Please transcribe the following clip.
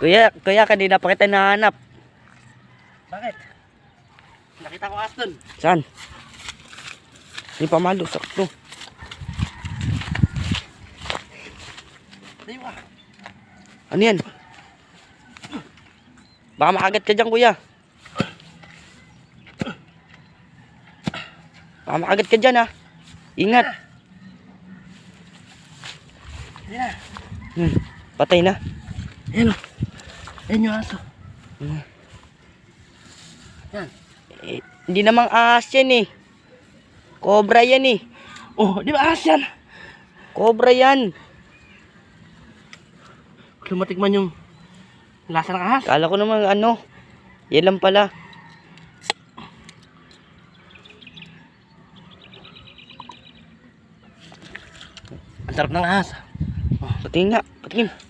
Kuya, kanina pa kita nahanap. Bakit? Nakita ko Aston. Saan? Di pa malo, sakto. Tayo ka. Ano yan? Baka makagat ka dyan, kuya. Baka makagat ka dyan, ha. Ingat. Ayan. Patay na. Ayan o. Ayan yung aso. Yan. Hindi namang ahas yan, eh. Cobra yan, eh. Oh, di ba ahas yan? Cobra yan. Lumatikman yung lasa ng ahas. Kala ko naman, ano. Yan lang pala. Ang sarap ng ahas. Patingin nga. Patingin.